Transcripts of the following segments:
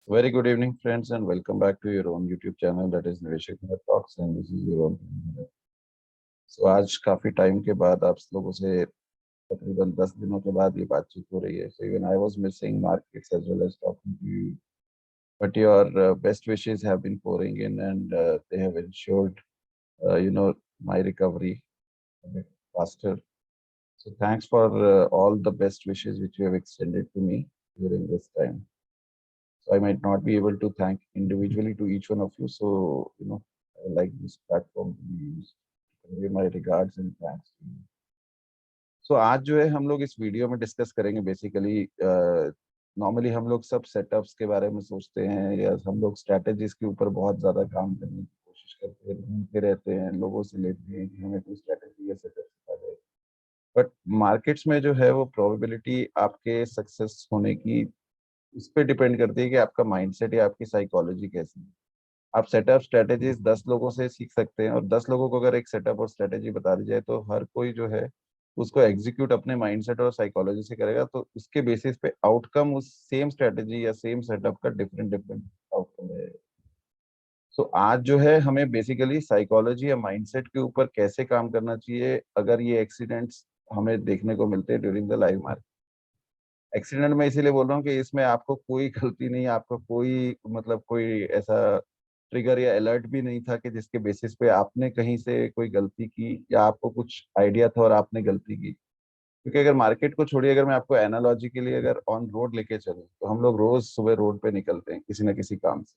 Very good evening, friends, and welcome back to your own YouTube channel that is Niveshak Mehta Talks, and this is your own. So आज काफी time के बाद आप लोगों से तकरीबन 10 दिनों के बाद ये बातचीत हो रही है. So even I was missing markets as well as talking to you, but your best wishes have been pouring in, and they have ensured, my recovery a bit faster. So thanks for all the best wishes which you have extended to me during this time. So I might not be able to thank individually to each one of you. So, I like this platform to be used to convey my regards and thanks to you. So आज जो है हम लोग इस video में discuss करेंगे basically. Normally हम लोग सब सेटअप्स के बारे में सोचते हैं या हम लोग स्ट्रैटेजीज के ऊपर बहुत ज़्यादा काम करने की कोशिश करते हैं, ढूंढते रहते हैं, लोगों से लेते हैं कि हमें कोई स्ट्रैटेजी या सेटअप सिखा जाए. बट मार्केट्स में जो है वो प्रोबेबिलिटी आपके सक्सेस होने की इस पे डिपेंड करती है कि आपका माइंडसेट या आपकी साइकोलॉजी कैसी है. आप सेटअप स्ट्रेटेजीज 10 लोगों से सीख सकते हैं, और 10 लोगों को अगर एक सेटअप और स्ट्रेटेजी बता दी जाए तो हर कोई जो है उसको एग्जीक्यूट अपने माइंडसेट और साइकोलॉजी से करेगा, तो उसके बेसिस पे आउटकम उस सेम स्ट्रेटेजी या सेम सेटअप का डिफरेंट डिफरेंट आउटकम है. सो आज जो है हमें बेसिकली साइकोलॉजी या माइंडसेट के ऊपर कैसे काम करना चाहिए अगर ये एक्सीडेंट्स हमें देखने को मिलते हैं during the live market. Accident मैं इसीलिए बोल रहा हूँ कि इसमें आपको कोई गलती नहीं, आपका कोई मतलब कोई ऐसा ट्रिगर या अलर्ट भी नहीं था कि जिसके बेसिस पे आपने कहीं से कोई गलती की या आपको कुछ आइडिया था और आपने गलती की. क्योंकि अगर मार्केट को छोड़िए, अगर मैं आपको एनालॉजी के लिए अगर ऑन रोड लेके चलूँ तो हम लोग रोज सुबह रोड पे निकलते हैं किसी ना किसी काम से,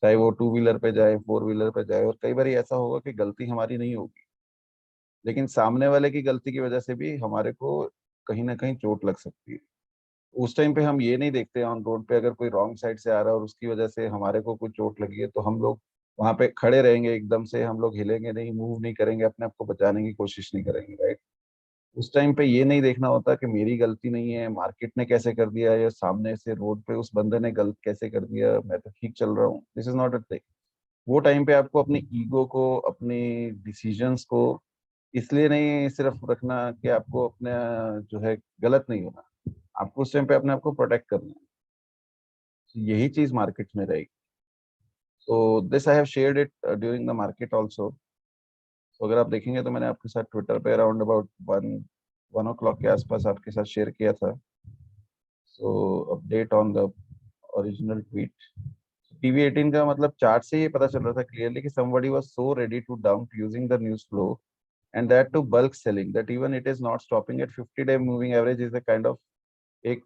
चाहे वो टू व्हीलर पे जाए, फोर व्हीलर पे जाए, और कई बार ऐसा होगा कि गलती हमारी नहीं होगी लेकिन सामने वाले की गलती की वजह से भी हमारे को कहीं ना कहीं चोट लग सकती है. उस टाइम पे हम ये नहीं देखते ऑन रोड पे अगर कोई रॉन्ग साइड से आ रहा है और उसकी वजह से हमारे को कुछ चोट लगी है तो हम लोग वहां पे खड़े रहेंगे, एकदम से हम लोग हिलेंगे नहीं, मूव नहीं करेंगे, अपने आप को बचाने की कोशिश नहीं करेंगे, राइट. उस टाइम पे ये नहीं देखना होता कि मेरी गलती नहीं है, मार्केट ने कैसे कर दिया, या सामने से रोड पे उस बंदे ने गलत कैसे कर दिया, मैं तो ठीक चल रहा हूँ. This is not a thing. वो टाइम पे आपको अपनी ईगो को, अपनी डिसीजंस को इसलिए नहीं सिर्फ रखना कि आपको अपने जो है गलत नहीं होना, आपको उस टाइम पे अपने आप को प्रोटेक्ट करना है. तो यही चीज मार्केट में रहेगी. तो this I have shared it during the market also. तो अगर आप देखेंगे तो मैंने आपके साथ ट्विटर पे अराउंड अबाउट 1 o'clock के आसपास आपके साथ शेयर किया था. सो update on the original tweet. PV18 का मतलब चार्ट से ये पता चल रहा था क्लियरली कि somebody was so ready to dump using the news flow, and that to bulk selling, that even it is not stopping at 50-day moving average is a kind of एक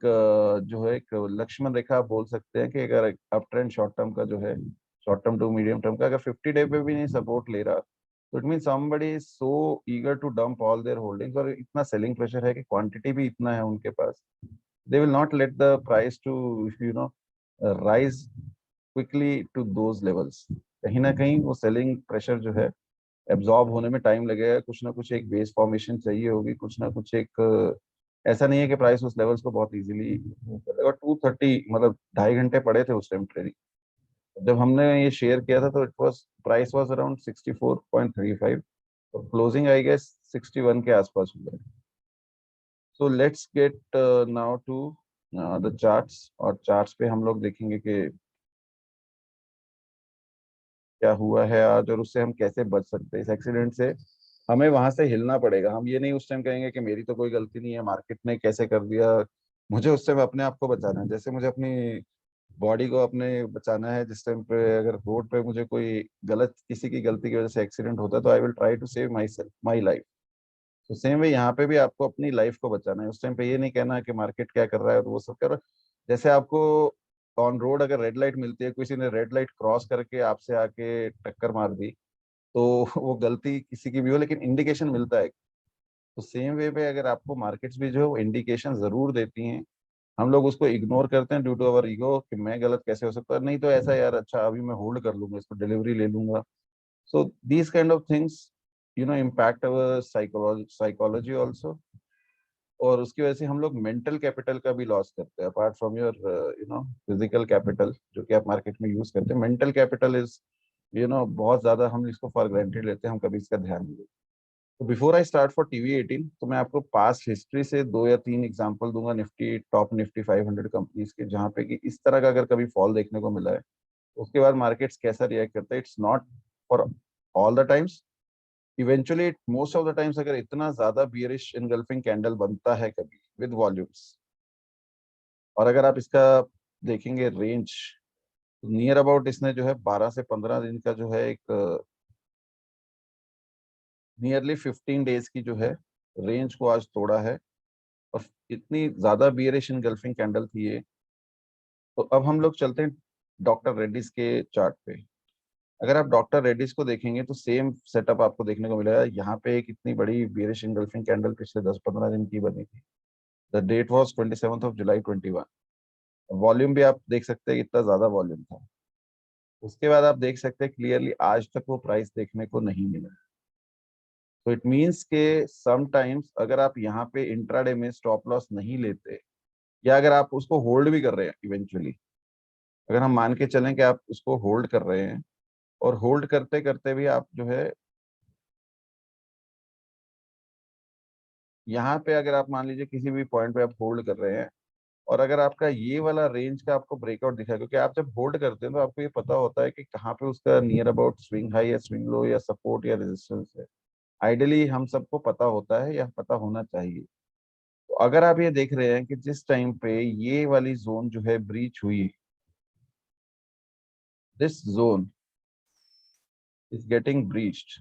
जो है एक लक्ष्मण रेखा आप बोल सकते हैं कि अगर अप ट्रेंड शॉर्ट टर्म का जो है, short term to medium term का अगर 50 डे पे भी नहीं सपोर्ट ले रहा तो it mean somebody is so eager to dump all their holdings, और इतना सेलिंग प्रेशर है कि क्वांटिटी भी इतना है उनके पास. They will not let the price to rise quickly to those levels. कहीं ना कहीं वो सेलिंग प्रेशर जो है एब्जॉर्ब होने में टाइम लगेगा, कुछ ना कुछ एक बेस फॉर्मेशन चाहिए होगी, कुछ ना कुछ एक ऐसा नहीं है कि प्राइस उस लेवल्स को बहुत इजीली मूव कर देगा. 230 मतलब 2.5 घंटे पड़े थे उस टाइम ट्रेडिंग. जब हमने ये शेयर किया था तो it was price was around 64.35, और क्लोजिंग आई गेस 61 के आसपास हुआ. So let's get now to the charts, और चार्ट्स पे हम लोग देखेंगे कि क्या हुआ है आज और उससे हम कैसे बच सकते हैं इस एक्सीडेंट से. हमें वहां से हिलना पड़ेगा. हम ये नहीं उस टाइम कहेंगे कि मेरी तो कोई गलती नहीं है, मार्केट ने कैसे कर दिया. मुझे उस टाइम अपने आप को बचाना है, जैसे मुझे अपनी बॉडी को अपने बचाना है. जिस टाइम पे अगर रोड पे मुझे कोई गलत किसी की गलती की वजह से एक्सीडेंट होता है तो I will try to save myself, my life. तो सेम वे यहाँ पे भी आपको अपनी लाइफ को बचाना है. उस टाइम पे ये नहीं कहना है कि मार्केट क्या कर रहा है और वो सब कर रहा है. जैसे आपको ऑन रोड अगर रेड लाइट मिलती है, किसी ने रेड लाइट क्रॉस करके आपसे आके टक्कर मार दी, तो वो गलती किसी की भी हो लेकिन इंडिकेशन मिलता है. तो सेम वे पे अगर आपको मार्केट्स भी जो है वो इंडिकेशन जरूर देती हैं, हम लोग उसको इग्नोर करते हैं ड्यू टू अवर ईगो कि मैं गलत कैसे हो सकता है, नहीं तो ऐसा यार अच्छा अभी मैं होल्ड कर लूंगा, इसको डिलीवरी ले लूंगा. So these kind of things impact our psychology also. और उसकी वजह से हम लोग मेंटल कैपिटल का भी लॉस करते हैं. Apart from your physical capital जो कि आप मार्केट में यूज करते हैं, मेंटल कैपिटल इज बहुत ज्यादा हम इसको फॉर ग्रांटेड लेते हैं, हम कभी इसका ध्यान नहीं देते. तो before I start for TV 18, तो मैं आपको पास्ट हिस्ट्री से 2 या 3 एग्जांपल दूंगा निफ्टी, टॉप निफ्टी 500 कंपनीज के, जहां पे कि इस तरह का अगर कभी फॉल देखने को मिला है तो उसके बाद मार्केट्स कैसा रिएक्ट करते हैं। It's not for all the times, eventually most of the times अगर इतना ज्यादा बियरिश इनगल्फिंग कैंडल बनता है कभी विद वॉल्यूम्स, और अगर आप इसका देखेंगे रेंज, तो नियर अबाउट इसने जो है 12 से 15 दिन का जो है एक नियरली 15 डेज की जो है रेंज को आज तोड़ा है। और इतनी ज्यादा बियरिश इनगल्फिंग कैंडल थी ये। तो अब हम लोग चलते हैं डॉक्टर रेड्डीज के चार्ट पे। अगर आप डॉक्टर रेड्डीज को देखेंगे तो सेम सेटअप आपको देखने को मिलेगा। यहाँ पे एक इतनी बड़ी बियरिश इनगल्फिंग कैंडल पिछले 10-15 दिन की बनी थी। The date was 27 July 2021। Volume भी आप देख सकते हैं इतना ज्यादा वॉल्यूम था। उसके बाद आप देख सकते हैं क्लियरली आज तक वो प्राइस देखने को नहीं मिला। तो इट मीन्स के समटाइम्स अगर आप यहाँ पे इंट्राडे में स्टॉप लॉस नहीं लेते, या अगर आप उसको होल्ड भी कर रहे हैं इवेंचुअली, अगर हम मान के चलें कि आप उसको होल्ड कर रहे हैं और होल्ड करते करते भी आप जो है यहाँ पे अगर आप मान लीजिए किसी भी पॉइंट पे आप होल्ड कर रहे हैं, और अगर आपका ये वाला रेंज का आपको ब्रेकआउट दिखा है, क्योंकि आप जब होल्ड करते हैं तो आपको ये पता होता है कि कहाँ पे उसका नियर अबाउट स्विंग हाई या स्विंग लो या सपोर्ट या रेजिस्टेंस है। आइडियली हम सबको पता होता है या पता होना चाहिए। तो अगर आप ये देख रहे हैं कि जिस टाइम पे ये वाली जोन जो है ब्रीच हुई, this zone is getting breached,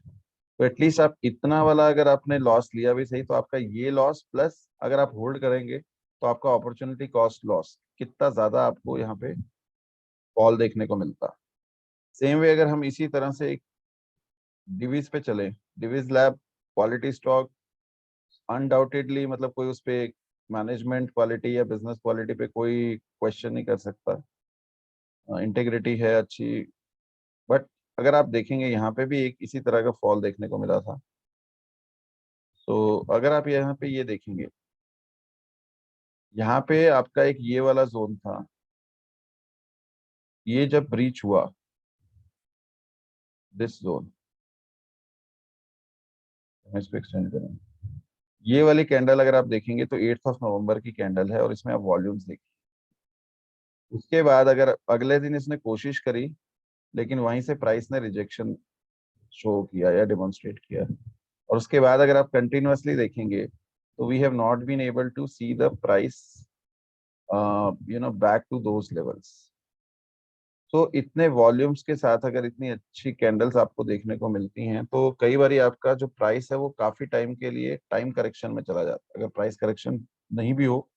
तो एटलीस्ट आप इतना वाला अगर आपने लॉस लिया भी सही, तो आपका ये लॉस प्लस अगर आप होल्ड करेंगे तो आपका अपॉर्चुनिटी कॉस्ट लॉस कितना ज्यादा आपको यहाँ पे फॉल देखने को मिलता। सेम वे अगर हम इसी तरह से एक डिवीज पे चले, Divi's lab quality stock, undoubtedly मतलब कोई उस पे मैनेजमेंट क्वालिटी या बिजनेस क्वालिटी पे कोई क्वेश्चन नहीं कर सकता, इंटेग्रिटी है अच्छी। बट अगर आप देखेंगे यहाँ पे भी एक इसी तरह का फॉल देखने को मिला था। तो अगर आप यहाँ पे ये देखेंगे, यहाँ पे आपका एक ये वाला जोन था, ये जब ब्रीच हुआ दिस जोन, मैं इसको एक्सटेंड करूँ, ये वाली कैंडल अगर आप देखेंगे तो 8 नवंबर की कैंडल है और इसमें आप वॉल्यूम्स देखिए। उसके बाद अगर अगले दिन इसने कोशिश करी, लेकिन वहीं से प्राइस ने रिजेक्शन शो किया या डिमॉन्स्ट्रेट किया। और उसके बाद अगर आप कंटिन्यूअसली देखेंगे तो we have not been able to see the price back to those levels. तो इतने वॉल्यूम्स के साथ अगर इतनी अच्छी कैंडल्स आपको देखने को मिलती हैं, तो कई बार आपका जो प्राइस है वो काफी टाइम के लिए टाइम करेक्शन में चला जाता है। अगर प्राइस करेक्शन नहीं भी हो,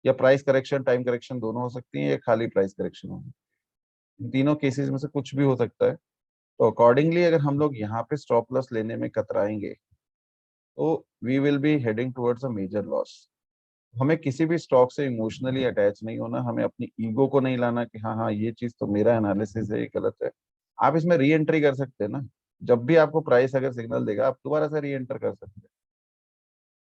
या प्राइस करेक्शन टाइम करेक्शन दोनों हो सकती है, या खाली प्राइस करेक्शन हो, इन तीनों केसेस में से कुछ भी हो सकता है। तो अकॉर्डिंगली अगर हम लोग यहाँ पे स्टॉप लॉस लेने में कतराएंगे तो we will be heading towards a major loss. हमें किसी भी स्टॉक से इमोशनली अटैच नहीं होना, हमें अपनी ईगो को नहीं लाना कि हाँ हाँ ये चीज तो मेरा एनालिसिस है, ये गलत है। आप इसमें री एंट्री कर सकते हैं ना, जब भी आपको प्राइस अगर सिग्नल देगा आप दोबारा से री एंटर कर सकते हैं।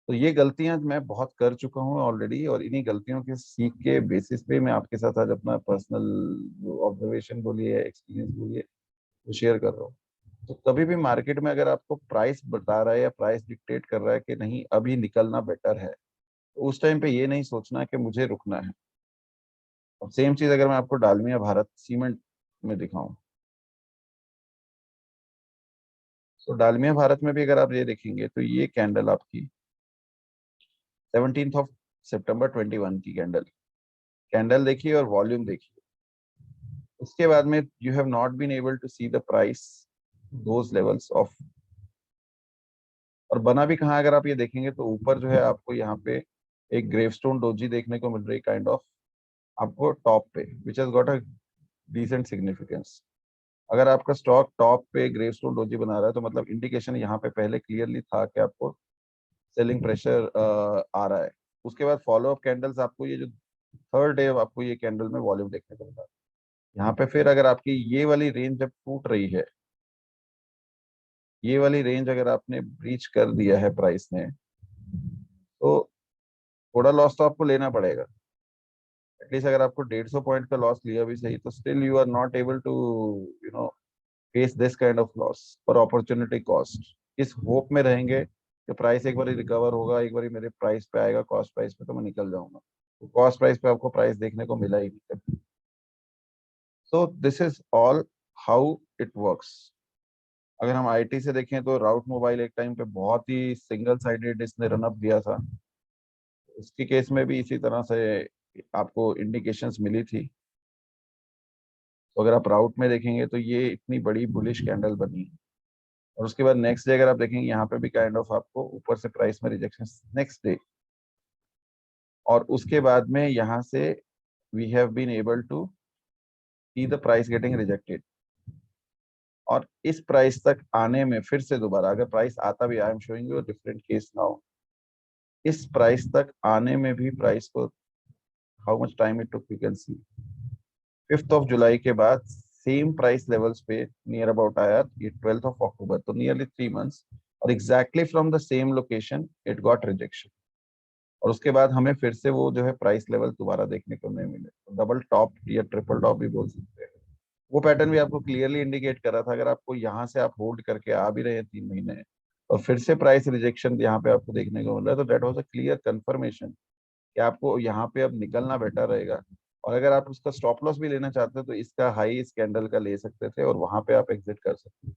तो ये गलतियां मैं बहुत कर चुका हूँ ऑलरेडी, और इन्हीं गलतियों के सीख के बेसिस पे मैं आपके साथ आज अपना पर्सनल ऑब्जर्वेशन बोलिए, एक्सपीरियंस बोलिए, वो शेयर कर रहा हूँ। तो कभी भी मार्केट में अगर आपको प्राइस बता रहा है या प्राइस डिक्टेट कर रहा है कि नहीं अभी निकलना बेटर है, तो उस टाइम पे ये नहीं सोचना कि मुझे रुकना है। अब सेम चीज अगर मैं आपको डालमिया भारत सीमेंट में दिखाऊं, तो डालमिया भारत में भी अगर आप ये देखेंगे तो ये कैंडल आपकी 17 सितंबर 2021 की कैंडल, कैंडल देखिए और वॉल्यूम देखिए। उसके बाद में you have not been able to see the price those levels off. और बना भी कहाँ, अगर आप ये देखेंगे तो ऊपर जो है आपको यहाँ पे एक ग्रेवस्टोन डोजी देखने को मिल रही काइंड ऑफ, आपको टॉप पे which has got a decent significance. अगर आपका स्टॉक टॉप पे ग्रेवस्टोन डोजी बना रहा है तो मतलब इंडिकेशन यहाँ पे पहले क्लियरली था कि आपको सेलिंग प्रेशर आ रहा है। उसके बाद फॉलो अप कैंडल्स आपको ये जो थर्ड डे आपको ये कैंडल में वॉल्यूम देखने को मिला। यहाँ पे फिर अगर आपकी ये वाली रेंज जब टूट रही है, ये वाली रेंज अगर आपने ब्रीच कर दिया है प्राइस ने, तो थोड़ा लॉस तो आपको लेना पड़ेगा। एटलीस्ट अगर आपको 150 पॉइंट का लॉस लिया भी सही, तो still you are not able to no face this kind of loss और अपॉर्चुनिटी कॉस्ट। इस होप में रहेंगे कि प्राइस एक बार रिकवर होगा, एक बार मेरे प्राइस पे आएगा, कॉस्ट प्राइस पे, तो मैं निकल जाऊंगा। तो कॉस्ट प्राइस पे आपको प्राइस देखने को मिला ही नहीं। सो this is all how it works. अगर हम आईटी से देखें तो राउट मोबाइल एक टाइम पे बहुत ही सिंगल साइडेड इसने रनअप दिया था। उसके केस में भी इसी तरह से आपको इंडिकेशंस मिली थी। तो अगर आप राउट में देखेंगे तो ये इतनी बड़ी बुलिश कैंडल बनी, और उसके बाद नेक्स्ट डे अगर आप देखेंगे यहाँ पे भी काइंड ऑफ आपको ऊपर से प्राइस में रिजेक्शन नेक्स्ट डे, और उसके बाद में यहाँ से we have been able to see the price getting rejected. और इस प्राइस तक आने में फिर से दोबारा अगर प्राइस आता भी, I am showing you different case now, इस प्राइस तक आने में भी प्राइस को how much time it took you can see. 5th of July के बाद सेम प्राइस लेवल्स पे नियर अबाउट आया ये 12th ऑफ अक्टूबर, तो नियरली 3 months, और exactly from the same location it got rejection. और उसके बाद हमें फिर से वो जो है प्राइस लेवल दोबारा देखने को नहीं मिले, तो डबल टॉप या ट्रिपल टॉप भी बोल सकते हैं। वो पैटर्न भी आपको क्लियरली इंडिकेट कर रहा था, अगर आपको यहाँ से आप होल्ड करके आ भी रहे हैं 3 महीने और फिर से प्राइस रिजेक्शन यहाँ पे आपको देखने को मिल रहा है, तो that was a clear confirmation कि आपको यहाँ पे अब निकलना बेटर रहेगा। और अगर आप उसका स्टॉप लॉस भी लेना चाहते हैं तो इसका हाई इस कैंडल का ले सकते थे और वहां पे आप एग्जिट कर सकते हैं।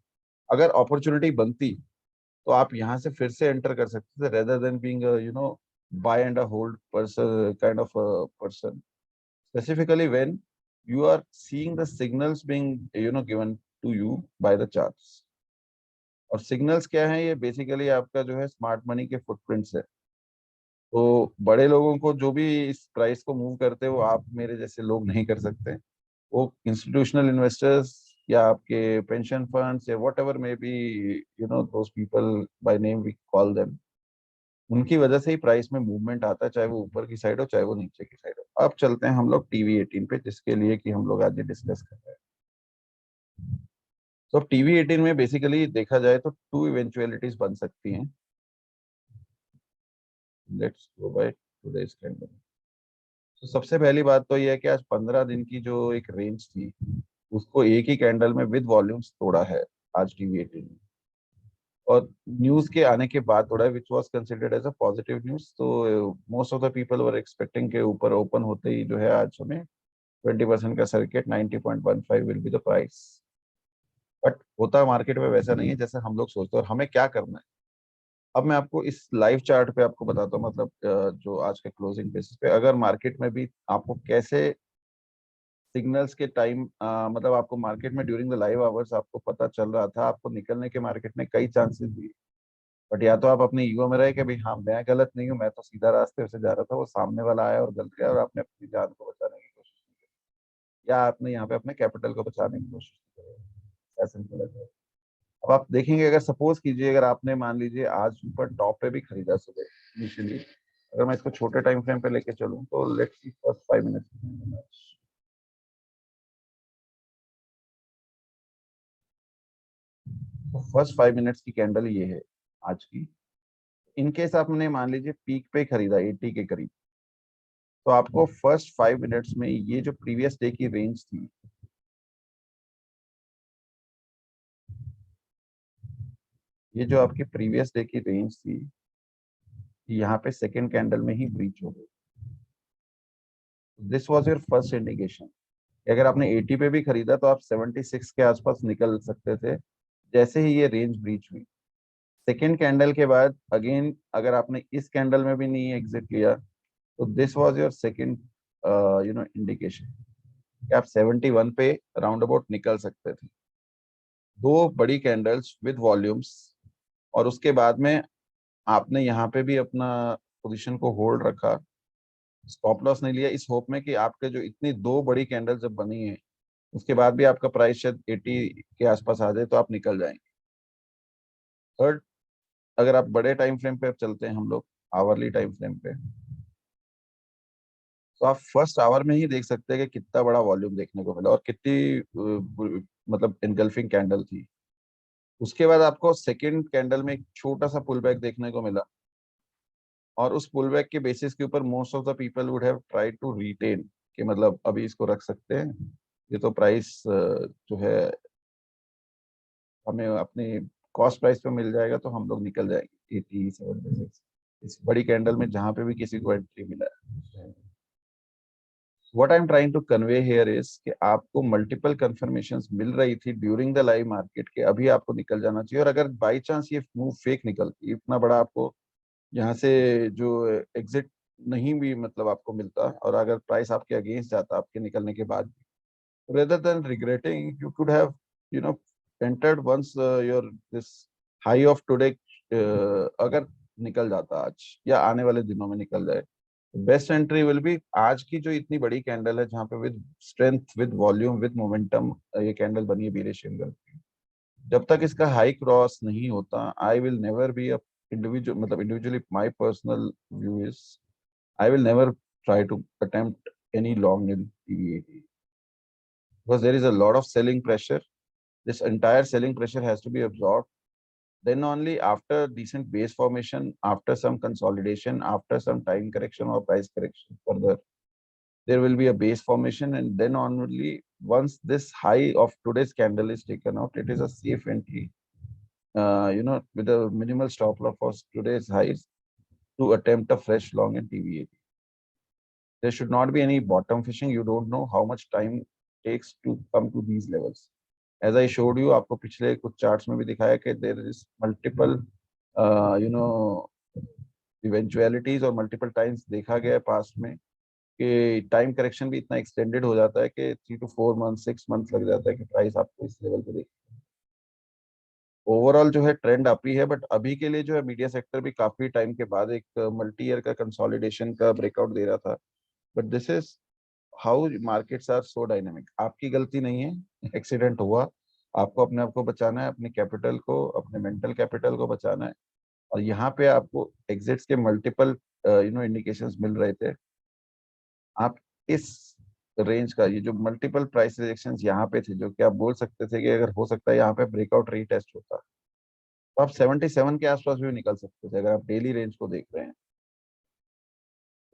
अगर अपॉर्चुनिटी बनती तो आप यहाँ से फिर से एंटर कर सकते थे, rather than being buy and a hold person kind of person, specifically when you are seeing the signals being given to you by the charts। और सिग्नल्स क्या है, ये बेसिकली आपका जो है स्मार्ट मनी के फुटप्रिंट्स है। तो बड़े लोगों को जो भी इस प्राइस को मूव करते हैं वो आप मेरे जैसे लोग नहीं कर सकते। वो इंस्टीट्यूशनल इन्वेस्टर्स या आपके पेंशन फंड्स या whatever may be those people by name we call them, उनकी वजह से ही प्राइस में मूवमेंट आता है, चाहे वो ऊपर की साइड हो चाहे वो नीचे की साइड हो। अब चलते हैं हम लोग टीवी 18 पे, जिसके लिए कि हम लोग आज डिस्कस कर रहे हैं। तो टीवी 18 में बेसिकली देखा जाए तो टू इवेंचुअलिटीज बन सकती हैं। Let's go by today's candle. तो सबसे पहली बात तो यह है कि आज 15 दिन की जो एक रेंज थी उसको एक ही कैंडल में विद वॉल्यूम्स तोड़ा है आज टीवी 18 में। और न्यूज के आने के बाद थोड़ा which was considered as a positive news, तो most of the people were expecting के ऊपर ओपन होते ही जो है आज हमें 20% का circuit 90.15 will be the price. But होता मार्केट में वैसा नहीं है जैसे हम लोग सोचते हैं। और हमें क्या करना है, अब मैं आपको इस लाइव चार्ट पे आपको बताता हूँ, मतलब जो आज के क्लोजिंग बेसिस पे अगर मार्केट में भी आपको कैसे सिग्नल्स के टाइम, मतलब आपको मार्केट में ड्यूरिंग द लाइव आवर्स आपको पता चल रहा था आपको निकलने के मार्केट में कई चांसेस भी। बट या तो आप अपने ईगो में रहे कि भाई हाँ मैं गलत नहीं हूँ, मैं तो सीधा रास्ते से जा रहा था, वो सामने वाला आया और गलत गया और आपने अपनी जान को बचाने की कोशिश की, या आपने यहाँ पे अपने कैपिटल को बचाने की कोशिश की, ऐसे गलत है। अब आप देखेंगे अगर सपोज कीजिए अगर आपने मान लीजिए आज ऊपर टॉप पे भी खरीदा सुबह इनिशियली, अगर मैं इसको छोटे टाइम फ्रेम पे लेके चलूं तो लेट्स सी फर्स्ट 5 मिनट्स। तो फर्स्ट 5 मिनट्स की कैंडल ये है आज की। इनकेस आपने मान लीजिए पीक पे खरीदा 80 के करीब, तो आपको फर्स्ट 5 मिनट्स में ये जो प्रीवियस डे की रेंज थी, ये जो आपकी प्रीवियस डे की रेंज थी, यहाँ पे सेकेंड कैंडल में ही ब्रीच हो गई। This was your first indication. अगर आपने 80 पे भी खरीदा तो आप 76 के आसपास निकल सकते थे जैसे ही ये रेंज ब्रीच हुई। सेकेंड कैंडल के बाद अगेन अगर आपने इस कैंडल में भी नहीं एग्जिट लिया तो this was your second indication कि आप 71 पे राउंड अबाउट निकल सकते थे। दो बड़ी कैंडल्स विद वॉल्यूम्स, और उसके बाद में आपने यहाँ पे भी अपना पोजीशन को होल्ड रखा, स्टॉप लॉस नहीं लिया, इस होप में कि आपके जो इतनी दो बड़ी कैंडल जब बनी है उसके बाद भी आपका प्राइस शायद 80 के आसपास आ जाए तो आप निकल जाएंगे। थर्ड, अगर आप बड़े टाइम फ्रेम पे चलते हैं हम लोग आवरली टाइम फ्रेम पे, तो आप फर्स्ट आवर में ही देख सकते हैं कि कितना बड़ा वॉल्यूम देखने को मिला और कितनी मतलब इनगल्फिंग कैंडल थी। उसके बाद आपको सेकेंड कैंडल में एक छोटा सा पुल बैक देखने को मिला, और उस पुल बैक के बेसिस के ऊपर most of the people would have tried to retain कि मतलब अभी इसको रख सकते हैं, ये तो प्राइस जो है हमें अपनी कॉस्ट प्राइस पे मिल जाएगा तो हम लोग निकल जाएंगे। 80, 76, इस बड़ी कैंडल में जहां पे भी किसी को एंट्री मिला है। What I am trying to convey here is कि आपको मल्टीपल कंफर्मेशंस मिल रही थी ड्यूरिंग द लाइव मार्केट के, अभी आपको निकल जाना चाहिए। और अगर बाई चांस ये मूव फेक निकलती, इतना बड़ा आपको यहाँ से जो एग्जिट नहीं भी मतलब आपको मिलता, और अगर प्राइस आपके अगेंस्ट जाता आपके निकलने के बाद, rather than regretting, you could have, you know, entered once your this high of today, अगर निकल जाता आज या आने वाले दिनों में निकल जाए, बेस्ट एंट्री विल बी आज की जो इतनी बड़ी कैंडल है, जहां पे with strength, with volume, with momentum ये कैंडल बनी है बीरिश कैंडल। जब तक इसका हाई क्रॉस नहीं होता, I will never be a individual, मतलब individually my personal view is I will never try to attempt any long in PVAT, because there is a lot of selling pressure. This entire selling pressure has to be absorbed. Then only after decent base formation, after some consolidation, after some time correction or price correction further, there will be a base formation, and then only once this high of today's candle is taken out, it is a safe entry. With a minimal stop loss for today's highs to attempt a fresh long in TVAT. There should not be any bottom fishing. You don't know how much time takes to come to these levels. As I showed you, आपको पिछले कुछ charts में भी दिखाया कि there is multiple इवेंचुअलिटीज और multiple times देखा गया है पास्ट में कि टाइम करेक्शन भी इतना एक्सटेंडेड हो जाता है कि 3 to 4 मंथ 6 मंथ लग जाता है कि प्राइस आपको इस लेवल पे देख। ओवरऑल जो है ट्रेंड अप ही है, बट अभी के लिए जो है मीडिया सेक्टर भी काफी टाइम के बाद एक मल्टी ईयर का कंसोलिडेशन का ब्रेकआउट दे रहा था। But this is how markets are so dynamic. आपकी गलती नहीं है, एक्सीडेंट हुआ, आपको अपने आप को बचाना है, अपने कैपिटल को, अपने मेंटल कैपिटल को बचाना है। और यहाँ पे आपको एग्जिट्स के मल्टीपल इंडिकेशंस मिल रहे थे। आप इस रेंज का, ये जो मल्टीपल प्राइस रिजेक्शंस यहाँ पे थे, जो कि आप बोल सकते थे कि अगर हो सकता है यहाँ पे ब्रेकआउट रीटेस्ट होता, तो आप 77 के आसपास भी निकल सकते थे अगर आप डेली रेंज को देख रहे हैं।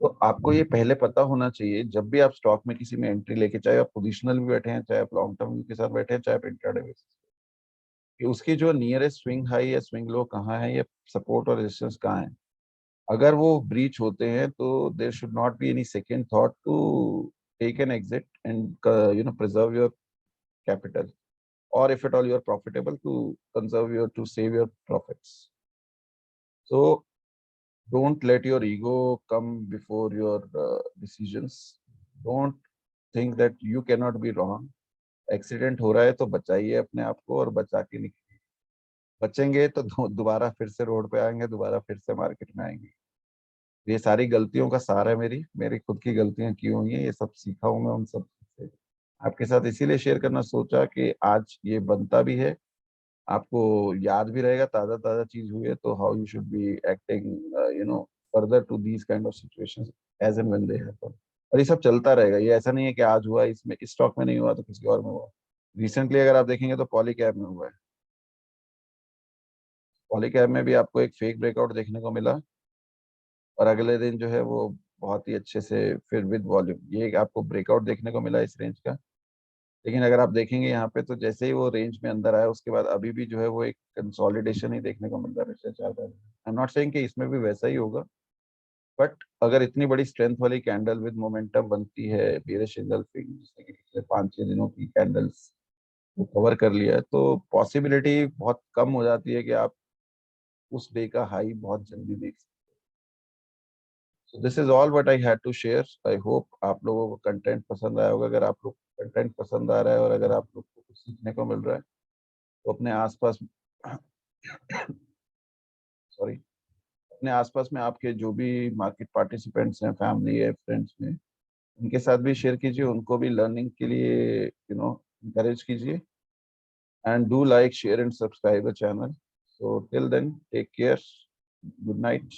तो आपको ये पहले पता होना चाहिए जब भी आप स्टॉक में किसी में एंट्री लेके, चाहे आप पोजिशनल भी बैठे हैं, चाहे आप लॉन्ग टर्म के साथ बैठे हैं, चाहे आप इंट्राडे बेसिस, कि उसकी जो नियरेस्ट स्विंग हाई या स्विंग लो कहाँ है, या सपोर्ट और रेजिस्टेंस कहाँ है। अगर वो ब्रीच होते हैं तो there should not be any second thought to take an exit and preserve your capital, or if at all you are profitable, to to save your profits. So don't let your ego come before your decisions. Don't think that you cannot be wrong. Accident हो रहा है तो बचाइए अपने आप को और बचा के निकलिए। बचेंगे तो दोबारा फिर से रोड पे आएंगे, दोबारा फिर से मार्केट में आएंगे। ये सारी गलतियों का सार है मेरी खुद की गलतियां की हुई हैं, ये सब सीखा हूं मैं उन सब से। आपके साथ इसीलिए शेयर करना सोचा कि आज ये बनता भी है, आपको याद भी रहेगा, ताजा ताजा चीज हुई है, तो how you should be acting further to these kind of situations as and when they happen. और ये सब चलता रहेगा, ये ऐसा नहीं है कि आज हुआ इसमें, इस स्टॉक में नहीं हुआ तो किसी और में हुआ। रिसेंटली अगर आप देखेंगे तो पॉलीकैब में हुआ है। पॉलीकैब में भी आपको एक फेक ब्रेकआउट देखने को मिला, और अगले दिन जो है वो बहुत ही अच्छे से फिर विद वॉल्यूम ये आपको ब्रेकआउट देखने को मिला इस रेंज का। लेकिन अगर आप देखेंगे यहाँ पे, तो जैसे ही वो रेंज में अंदर आया, उसके बाद अभी भी जो है वो एक कंसोलिडेशन ही देखने को मिल रहा है पिछले 4 दिन। आई एम नॉट सेइंग कि इसमें भी वैसा ही होगा, बट अगर इतनी बड़ी स्ट्रेंथ वाली कैंडल विद मोमेंटम बनती है, बेयरिश एंगल्फिंग जिसने कि पिछले 5-6 दिनों की कैंडल्स को कवर कर लिया है, तो पॉसिबिलिटी बहुत कम हो जाती है कि आप उस डे का हाई बहुत जल्दी देख सकते। So this is all what I had to share. I hope आप लोगों को कंटेंट पसंद आया होगा। अगर आप लोग कंटेंट पसंद आ रहा है और अगर आप लोग को कुछ सीखने को मिल रहा है, तो अपने आसपास सॉरी अपने आसपास में आपके जो भी मार्केट पार्टिसिपेंट्स हैं, फैमिली है, फ्रेंड्स में, उनके साथ भी शेयर कीजिए, उनको भी लर्निंग के लिए encourage कीजिए। And do like, share and subscribe the channel. So till then, take care, good night.